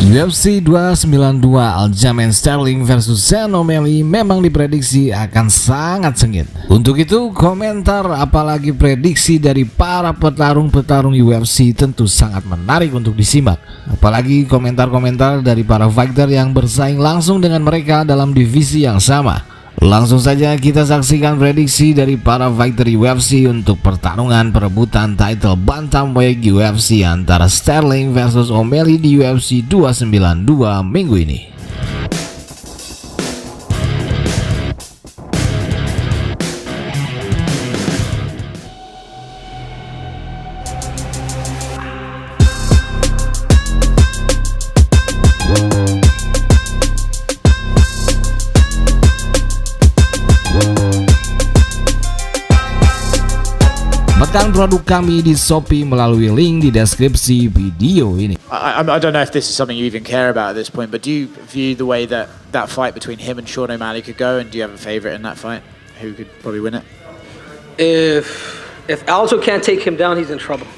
UFC 292 Aljamain Sterling versus Omalley memang diprediksi akan sangat sengit. Untuk itu, komentar apalagi prediksi dari para petarung-petarung UFC tentu sangat menarik untuk disimak. Apalagi komentar-komentar dari para fighter yang bersaing langsung dengan mereka dalam divisi yang sama. Langsung saja kita saksikan prediksi dari para fighter UFC untuk pertarungan perebutan title bantamweight UFC antara Sterling versus Omalley di UFC 292 minggu ini. Dapatkan produk kami di Shopee melalui link di deskripsi video ini. I don't know if this is something you even care about at this point, but do you view the way that fight between him and Sean O'Malley could go, and do you have a favourite in that fight? Who could probably win it? If Aljo can't take him down, he's in trouble.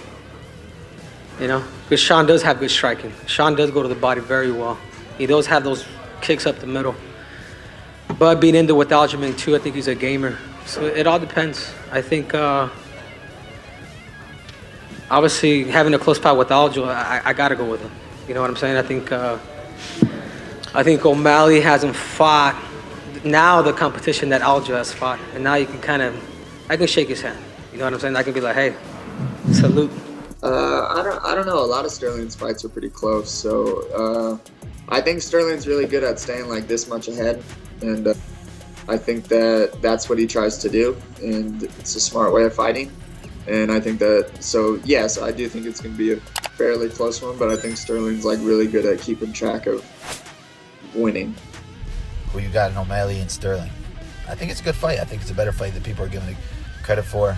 You know, because Sean does have good striking. Sean does go to the body very well. He does have those kicks up the middle. But being in there with Aljamain too, I think he's a gamer. So it all depends. I think. Obviously, having a close fight with Aljo, I gotta go with him. You know what I'm saying? I think O'Malley hasn't fought now the competition that Aljo has fought, and now you can I can shake his hand. You know what I'm saying? I can be like, hey, salute. I don't know. A lot of Sterling's fights are pretty close, so I think Sterling's really good at staying like this much ahead, and I think that's what he tries to do, and it's a smart way of fighting. And I think so yes, I do think it's going to be a fairly close one, but I think Sterling's like really good at keeping track of winning. Who you got in O'Malley and Sterling? I think it's a good fight. I think it's a better fight than people are giving it credit for.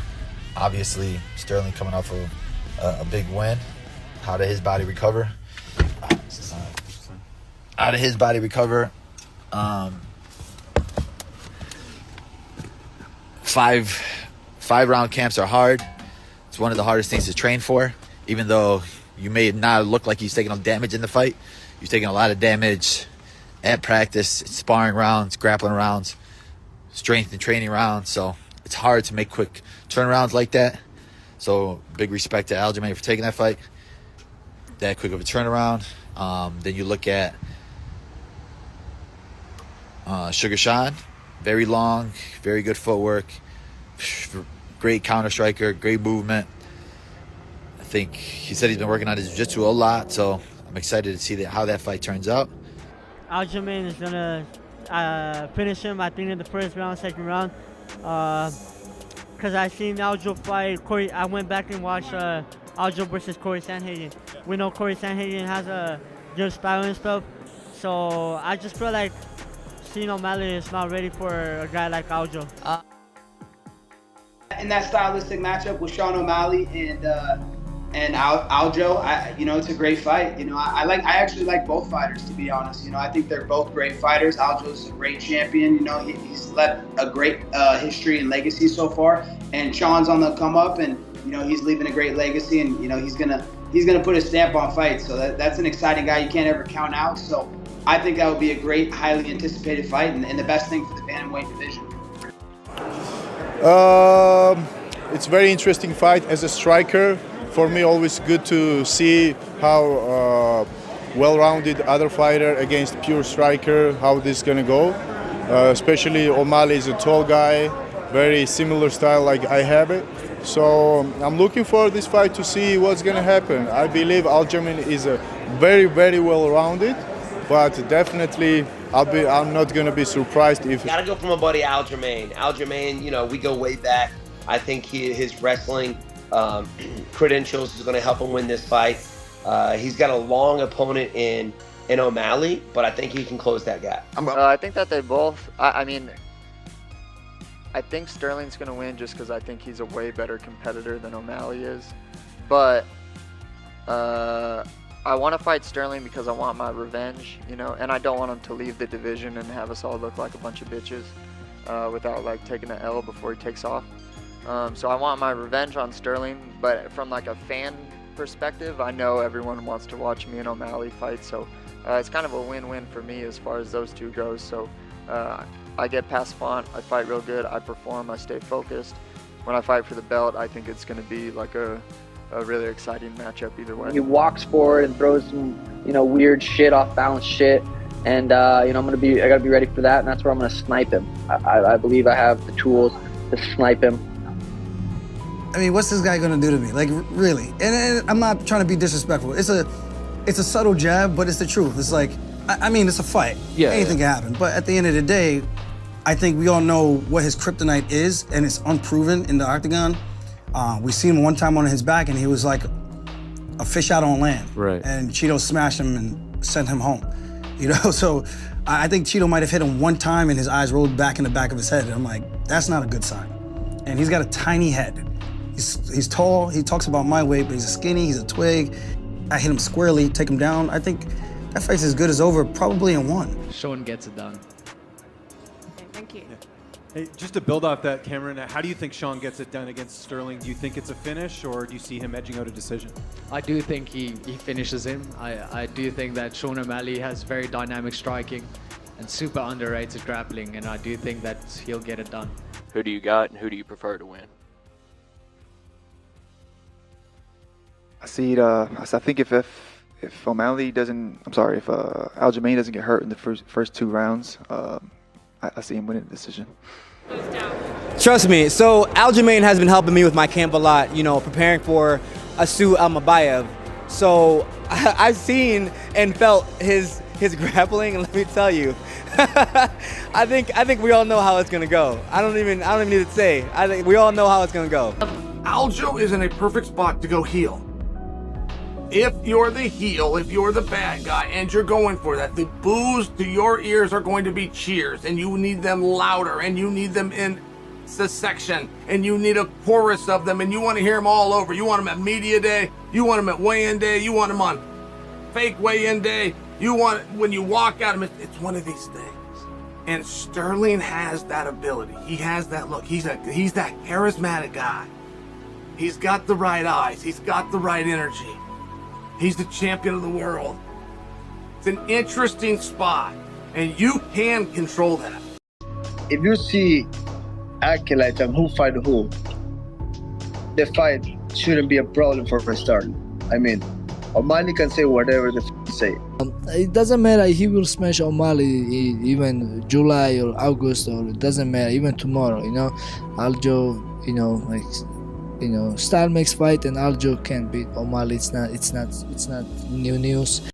Obviously, Sterling coming off of a big win. How did his body recover? Five round camps are hard. It's one of the hardest things to train for. Even though you may not look like he's taking no damage in the fight, he's taking a lot of damage at practice, sparring rounds, grappling rounds, strength and training rounds. So it's hard to make quick turnarounds like that. So big respect to Aljamain for taking that fight. That quick of a turnaround. Then you look at Sugar Sean. Very long, very good footwork. Great counter striker, great movement. I think he said he's been working on his jiu-jitsu a lot, so I'm excited to see how that fight turns out. Aljamain is gonna finish him, I think, in the first round, second round. Because I seen Aljo fight Corey. I went back and watched Aljo versus Corey Sanhagen. We know Corey Sanhagen has a good style and stuff, so I just feel like seeing O'Malley is not ready for a guy like Aljo. In that stylistic matchup with Sean O'Malley and Aljo, it's a great fight. I actually like both fighters, to be honest. I think they're both great fighters. Aljo's a great champion. He's left a great history and legacy so far. And Sean's on the come up, and he's leaving a great legacy, and he's gonna put a stamp on fights. So that's an exciting guy you can't ever count out. So I think that would be a great, highly anticipated fight, and the best thing for the bantamweight division. It's a very interesting fight. As a striker, for me, always good to see how well-rounded other fighter against pure striker, how this is gonna go. Especially O'Malley is a tall guy, very similar style like I have it. So I'm looking for this fight to see what's gonna happen. I believe Aljamain is a very, very well-rounded, but definitely I'm not going to be surprised if... Gotta go from my buddy Aljamain. Aljamain, we go way back. I think his wrestling credentials is going to help him win this fight. He's got a long opponent in O'Malley, but I think he can close that gap. I think that they both... I think Sterling's going to win just because I think he's a way better competitor than O'Malley is. But... I want to fight Sterling because I want my revenge, and I don't want him to leave the division and have us all look like a bunch of bitches without taking an L before he takes off. So I want my revenge on Sterling, but from a fan perspective, I know everyone wants to watch me and O'Malley fight, so it's kind of a win-win for me as far as those two goes. So I get past Font, I fight real good, I perform, I stay focused. When I fight for the belt, I think it's going to be like a really exciting matchup either way. He walks forward and throws some, weird shit, off balance shit, and I gotta be ready for that, and that's where I'm gonna snipe him. I believe I have the tools to snipe him. I mean, what's this guy gonna do to me? Like, really? And I'm not trying to be disrespectful. It's a subtle jab, but it's the truth. It's like, I mean, it's a fight. Yeah, anything can happen. But at the end of the day, I think we all know what his kryptonite is, and it's unproven in the octagon. We seen him one time on his back, and he was like a fish out on land. Right. And Cheeto smashed him and sent him home. So I think Cheeto might have hit him one time, and his eyes rolled back in the back of his head. And I'm like, that's not a good sign. And he's got a tiny head. He's tall. He talks about my weight, but he's skinny. He's a twig. I hit him squarely, take him down. I think that fight's as good as over, probably in one. Sean gets it done. Okay, thank you. Hey, just to build off that, Cameron, how do you think Sean gets it done against Sterling? Do you think it's a finish, or do you see him edging out a decision? I do think he finishes him. I do think that Sean O'Malley has very dynamic striking and super underrated grappling, and I do think that he'll get it done. Who do you got, and who do you prefer to win? I see it. I think if O'Malley doesn't, if Aljamain doesn't get hurt in the first 2 rounds, I see him winning the decision. Trust me. So Aljamain has been helping me with my camp a lot. Preparing for Asu Almabayev. So I've seen and felt his grappling, and let me tell you, I think we all know how it's gonna go. I don't even need to say. I think we all know how it's gonna go. Aljo is in a perfect spot to go heel. If you're the heel, if you're the bad guy, and you're going for that, the boos to your ears are going to be cheers, and you need them louder, and you need them in section, and you need a chorus of them, and you want to hear them all over. You want them at media day, you want them at weigh-in day, you want them on fake weigh-in day, you want when you walk at them, it's one of these things. And Sterling has that ability. He has that look. He's that charismatic guy. He's got the right eyes. He's got the right energy. He's the champion of the world. It's an interesting spot, and you can control that. If you see acolytes and who fight who, the fight shouldn't be a problem for Sterling. I mean, O'Malley can say whatever the say. It doesn't matter if he will smash O'Malley even July or August, or it doesn't matter even tomorrow. Aljo, style makes fight, and Aljo can't beat O'Malley. It's not new news.